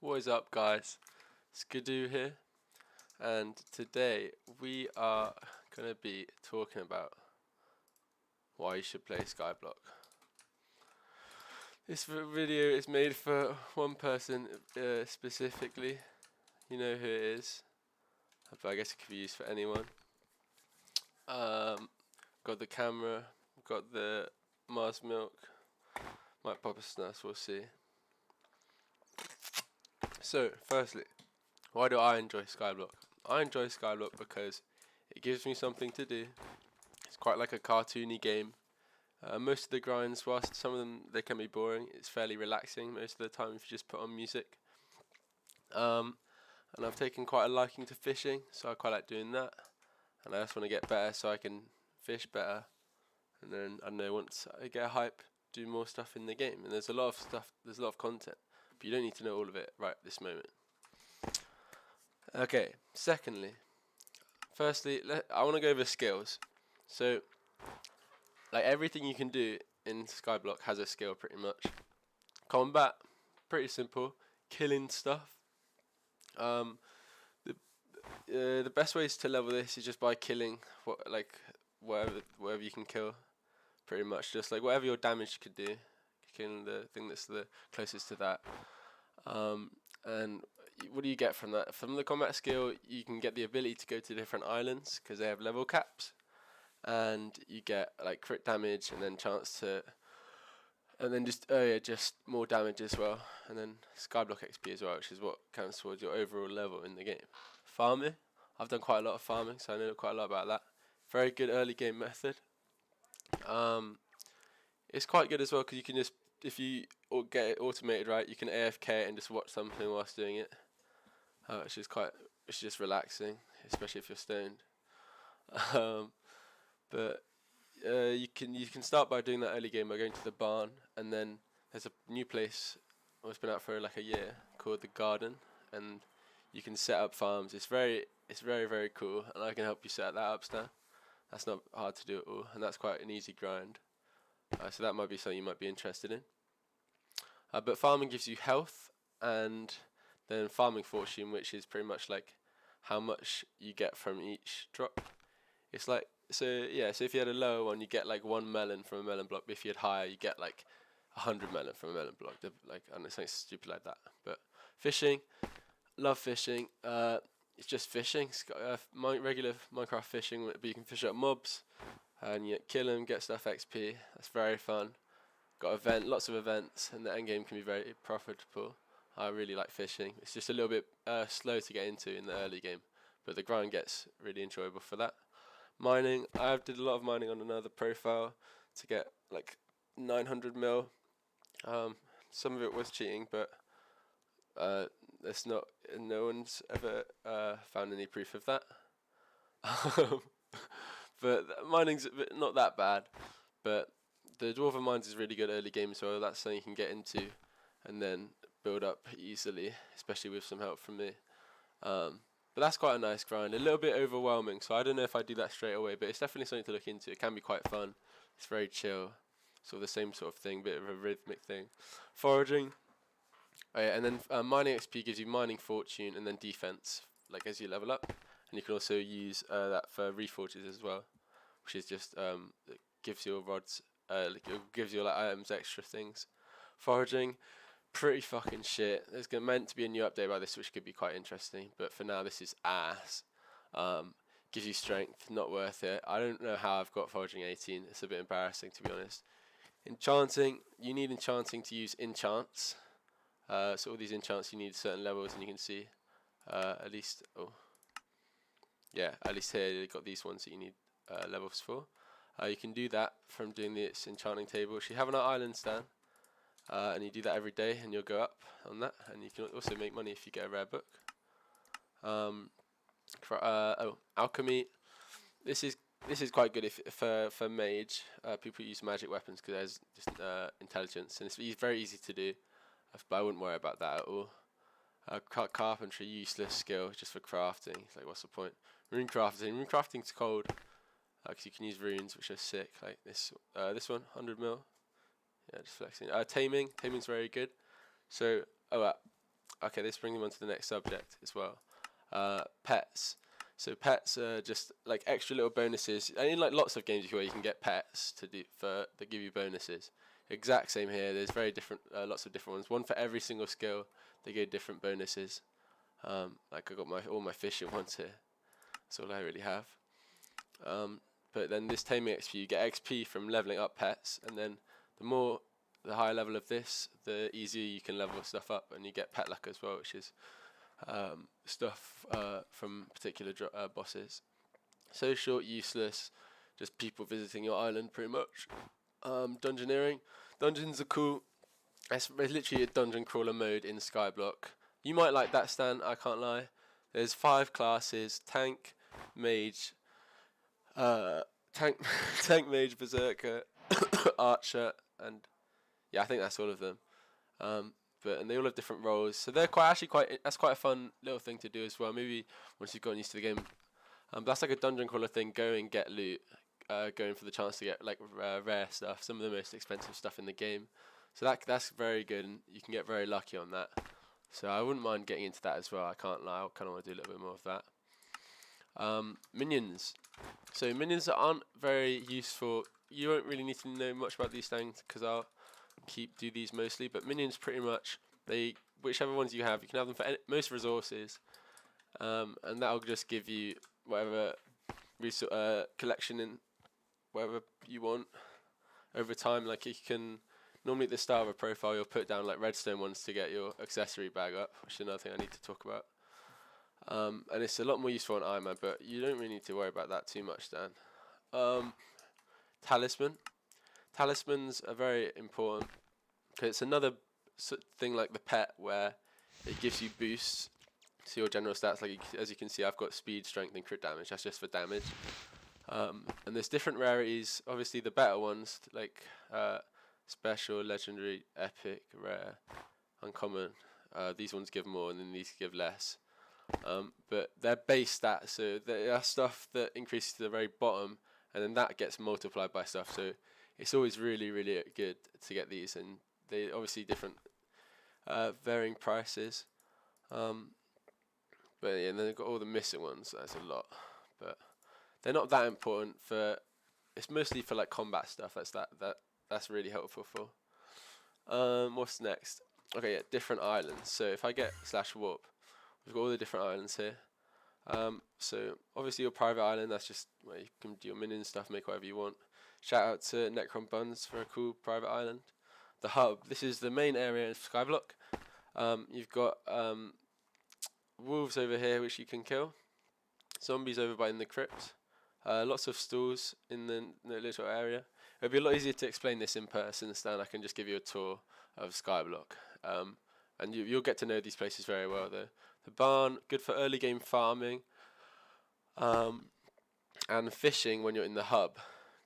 What is up, guys? Skidoo here, and today we are going to be talking about why you should play Skyblock. This video is made for one person specifically. You know who it is, but I guess it could be used for anyone. Got the camera, got the Mars milk, might pop a snus, we'll see. So, firstly, why do I enjoy Skyblock? I enjoy Skyblock because it gives me something to do. It's quite like a cartoony game. Most of the grinds, whilst some of them they can be boring, it's fairly relaxing most of the time if you just put on music. And I've taken quite a liking to fishing, so I quite like doing that. And I just want to get better so I can fish better. And then, I don't know, once I get a hype, do more stuff in the game. And there's a lot of stuff, there's a lot of content. But you don't need to know all of it right this moment. Okay, firstly, I want to go over skills. So, like everything you can do in Skyblock has a skill pretty much. Combat, pretty simple. Killing stuff. The best ways to level this is just by killing whatever you can kill. Pretty much, just like whatever your damage could do, killing the thing that's the closest to that. And what do you get from that? From the combat skill, you can get the ability to go to different islands because they have level caps, and you get like crit damage and then chance to, and then just more damage as well, and then Skyblock XP as well, which is what counts towards your overall level in the game. Farming, I've done quite a lot of farming, so I know quite a lot about that. Very good early game method. It's quite good as well because you can just, if you get it automated right, you can AFK and just watch something whilst doing it, which is just relaxing, especially if you're stoned. But you can start by doing that early game by going to the barn, and then there's a new place. It's been out for like a year called the Garden, and you can set up farms. It's very cool, and I can help you set that up, Stan. That's not hard to do at all, and that's quite an easy grind. So that might be something you might be interested in. But farming gives you health, and then farming fortune, which is pretty much like how much you get from each drop. It's like, so if you had a lower one, you get like 1 melon from a melon block, but if you had higher, you get like 100 melon from a melon block. Like, I don't know, something stupid like that. But fishing, love fishing. It's just fishing. It's got, regular Minecraft fishing, but you can fish up mobs, and you kill them, get stuff XP. That's very fun. Got lots of events, and the end game can be very profitable. I really like fishing. It's just a little bit slow to get into in the early game, but the grind gets really enjoyable for that. Mining, I did a lot of mining on another profile to get like 900 mil. Some of it was cheating, but no one's ever found any proof of that. But mining's not that bad, but the Dwarven Mines is really good early game as well. That's something you can get into and then build up easily, especially with some help from me. But that's quite a nice grind. A little bit overwhelming, so I don't know if I do that straight away, but it's definitely something to look into. It can be quite fun. It's very chill. Sort of the same sort of thing, bit of a rhythmic thing. Foraging. Oh yeah, and then mining XP gives you mining fortune and then defense, like as you level up. And you can also use that for reforges as well, which is just it gives your rods, it gives you like items, extra things. Foraging, pretty fucking shit. There's meant to be a new update about this, which could be quite interesting, but for now this is ass. Gives you strength, not worth it. I don't know how I've got foraging 18. It's a bit embarrassing, to be honest. Enchanting, you need enchanting to use enchants. So all these enchants you need certain levels, and you can see at least here you've got these ones that you need levels for. You can do that from doing this enchanting table, which you have on our island, Stan. And you do that every day, and you'll go up on that. And you can also make money if you get a rare book. Alchemy. This is quite good for mage. People use magic weapons because there's just intelligence, and it's very easy to do. But I wouldn't worry about that at all. Carpentry, useless skill just for crafting. It's like, what's the point? Runecrafting's cold because you can use runes, which are sick. Like this one, 100 mil. Yeah, just flexing. Taming's very good. So, okay, this brings me on to the next subject as well. Pets. So pets are just like extra little bonuses. And in like lots of games where you can get pets to do that give you bonuses. Exact same here. There's very different, lots of different ones. One for every single skill. They give different bonuses. Like I got all my fishing ones here. That's all I really have. But then this taming XP, you get XP from leveling up pets, and then the higher level of this, the easier you can level stuff up, and you get pet luck as well, which is stuff from particular bosses. So short, useless, just people visiting your island pretty much. Dungeoneering. Dungeons are cool. It's literally a dungeon crawler mode in Skyblock. You might like that, Stan, I can't lie. There's 5 classes: tank, mage, tank, mage, berserker, archer, and yeah, I think that's all of them. And they all have different roles, so they're that's quite a fun little thing to do as well. Maybe once you've gotten used to the game. That's like a dungeon crawler thing. Go and get loot. Going for the chance to get like rare stuff, some of the most expensive stuff in the game. So that's very good, and you can get very lucky on that. So I wouldn't mind getting into that as well. I can't lie. I kind of want to do a little bit more of that. Minions. So minions aren't very useful. You won't really need to know much about these things because I'll do these mostly. But minions, pretty much, whichever ones you can have them for most resources, and that'll just give you whatever collection in whatever you want over time. Like you can normally at the start of a profile, you'll put down like redstone ones to get your accessory bag up, which is another thing I need to talk about. And it's a lot more useful on Iron Man, but you don't really need to worry about that too much, Dan. Talisman. Talismans are very important because it's another thing like the pet where it gives you boosts to your general stats. Like as you can see, I've got speed, strength, and crit damage. That's just for damage. And there's different rarities. Obviously, the better ones like special, legendary, epic, rare, uncommon. These ones give more, and then these give less. But they're base stats, so they are stuff that increases to the very bottom, and then that gets multiplied by stuff. So it's always really, really good to get these, and they obviously different, varying prices. But yeah, and then they've got all the missing ones. That's a lot, but they're not that important for. It's mostly for like combat stuff. That's really helpful for. What's next? Okay, yeah, different islands. So if I get /warp, we've got all the different islands here. So obviously your private island, that's just where you can do your minion stuff, make whatever you want. Shout out to Necron Buns for a cool private island. The hub, this is the main area of Skyblock. You've got wolves over here which you can kill. Zombies over by in the crypt. Lots of stalls in the little area. It'd be a lot easier to explain this in person, Stan. I can just give you a tour of Skyblock. And you'll get to know these places very well though. The barn, good for early game farming. And fishing when you're in the hub,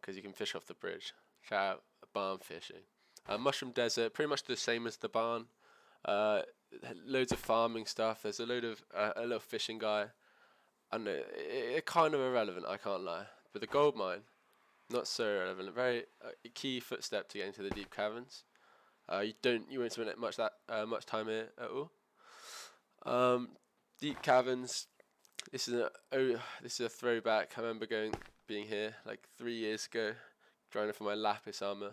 because you can fish off the bridge. Shout out barn fishing. Mushroom Desert, pretty much the same as the barn. Loads of farming stuff. There's a little fishing guy. I know it's kind of irrelevant, I can't lie. But the gold mine, not so relevant. Very a key footstep to get into the deep caverns. You won't spend much time here at all. Deep caverns. This is a throwback. I remember being here like 3 years ago, grinding for my lapis armor.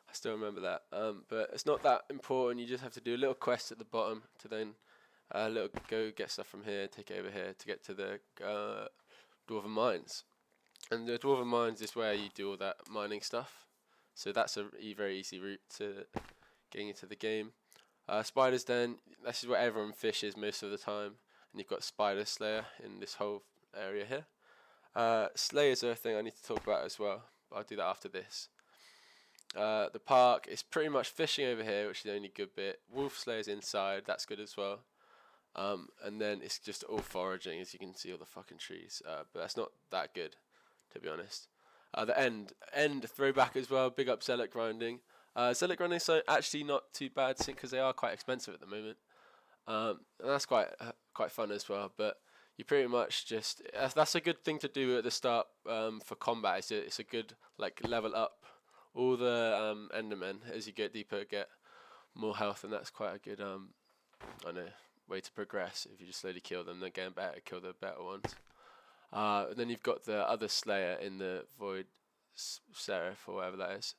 I still remember that. But it's not that important. You just have to do a little quest at the bottom to then go get stuff from here, take it over here to get to the Dwarven Mines. And the Dwarven Mines is where you do all that mining stuff. So that's a very easy route to getting into the game. Spider's Den, this is where everyone fishes most of the time. And you've got Spider Slayer in this whole area here. Slayers are a thing I need to talk about as well. But I'll do that after this. The park is pretty much fishing over here, which is the only good bit. Wolf Slayer's inside, that's good as well. And then it's just all foraging, as you can see all the fucking trees. But that's not that good, to be honest. The end throwback as well. Big up Zealot grinding. Zealot grinding is actually not too bad, because they are quite expensive at the moment. And that's quite fun as well. But you pretty much just that's a good thing to do at the start for combat. It's a good like level up all the Endermen as you get deeper, get more health, and that's quite a good I know, way to progress. If you just slowly kill them, they're getting better, kill the better ones. And then you've got the other Slayer in the Void Seraph, or whatever that is.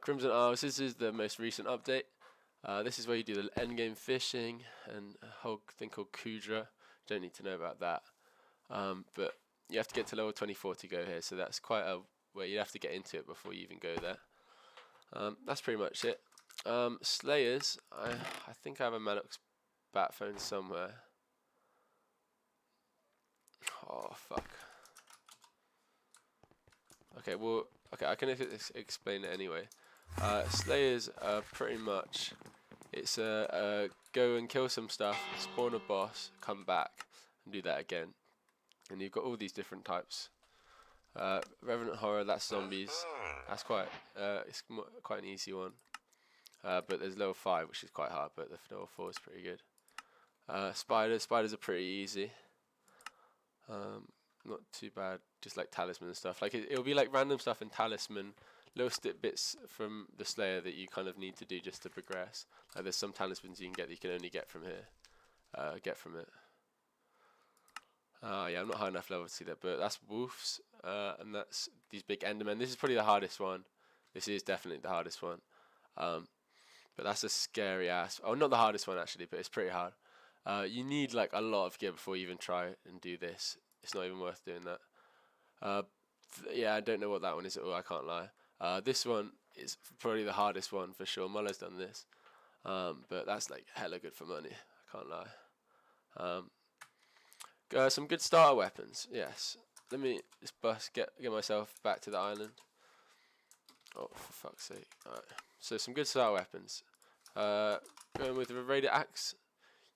Crimson Isles, this is the most recent update. This is where you do the endgame fishing and a whole thing called Kudra. Don't need to know about that. But you have to get to level 24 to go here, so that's quite a way. You have to get into it before you even go there. That's pretty much it. Slayers, I think I have a Maddox bat phone somewhere. Oh fuck. Okay, well, okay, I can explain it anyway. Slayers are pretty much, it's go and kill some stuff, spawn a boss, come back, and do that again. And you've got all these different types. Revenant Horror, that's zombies. That's quite an easy one. But there's level 5, which is quite hard, but the level 4 is pretty good. Spiders are pretty easy. Not too bad, just like Talisman and stuff. Like it'll be like random stuff in Talisman, little bits from the Slayer that you kind of need to do just to progress. Like there's some Talismans you can get that you can only get from here. Get from it. Yeah, I'm not high enough level to see that, but that's wolves, and that's these big Endermen. This is probably the hardest one. This is definitely the hardest one. But that's a scary ass. Oh, not the hardest one actually, but it's pretty hard. You need like a lot of gear before you even try and do this. It's not even worth doing that. Yeah, I don't know what that one is at all, I can't lie. This one is probably the hardest one for sure. Muller's done this. But that's like hella good for money, I can't lie. Some good starter weapons, yes. Let me just get myself back to the island. Oh, for fuck's sake. Alright. So some good starter weapons. Going with the Raider Axe,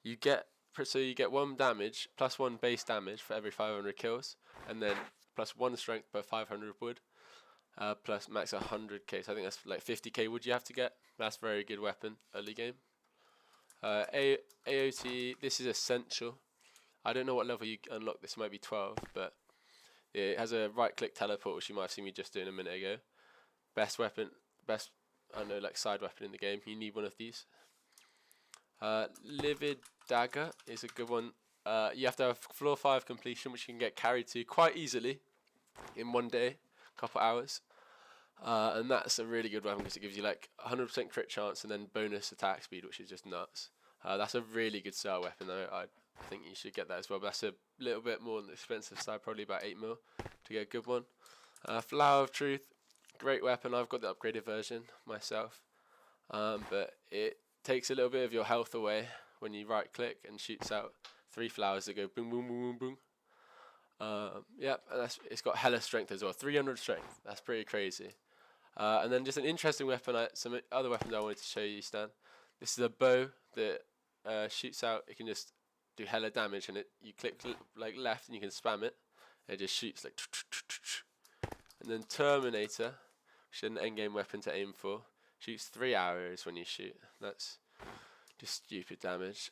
you get 1 damage plus 1 base damage for every 500 kills, and then plus 1 strength per 500 wood, plus max 100k. So I think that's like 50k wood you have to get. That's a very good weapon early game. AOT, this is essential. I don't know what level you unlock this. It might be 12, but it has a right-click teleport, which you might have seen me just doing a minute ago. Best weapon, I know, like side weapon in the game. You need one of these. Livid Dagger is a good one. You have to have floor 5 completion, which you can get carried to quite easily in 1 day, couple hours. And that's a really good weapon because it gives you like 100% crit chance and then bonus attack speed, which is just nuts. That's a really good style weapon though. I think you should get that as well, but that's a little bit more on the expensive side, probably about 8 mil to get a good one. Flower of Truth, great weapon. I've got the upgraded version myself, but it takes a little bit of your health away when you right click and shoots out 3 flowers that go boom boom boom boom boom. Yep, and it's got hella strength as well, 300 strength. That's pretty crazy. And then just an interesting weapon, some other weapons I wanted to show you, Stan. This is a bow that shoots out. It can just do hella damage, and you click like left and you can spam it, and it just shoots like. And then Terminator, which is an endgame weapon to aim for, shoots 3 arrows when you shoot. That's just stupid damage.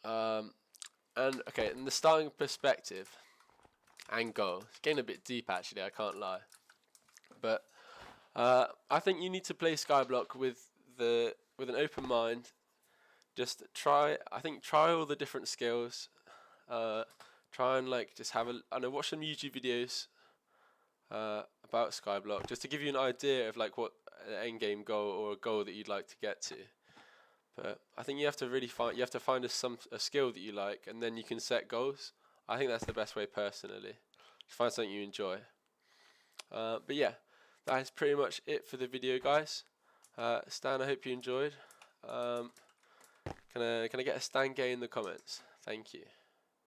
And okay, in the starting perspective and goal, it's getting a bit deep actually, I can't lie. But I think you need to play Skyblock with an open mind. Just try all the different skills. Try and like just watch some YouTube videos about Skyblock, just to give you an idea of like what an end game goal or a goal that you'd like to get to. But I think you have to find a skill that you like, and then you can set goals. I think that's the best way personally. Just find something you enjoy. But yeah, that is pretty much it for the video, guys. Stan, I hope you enjoyed. Can I get a Stan gay in the comments? Thank you.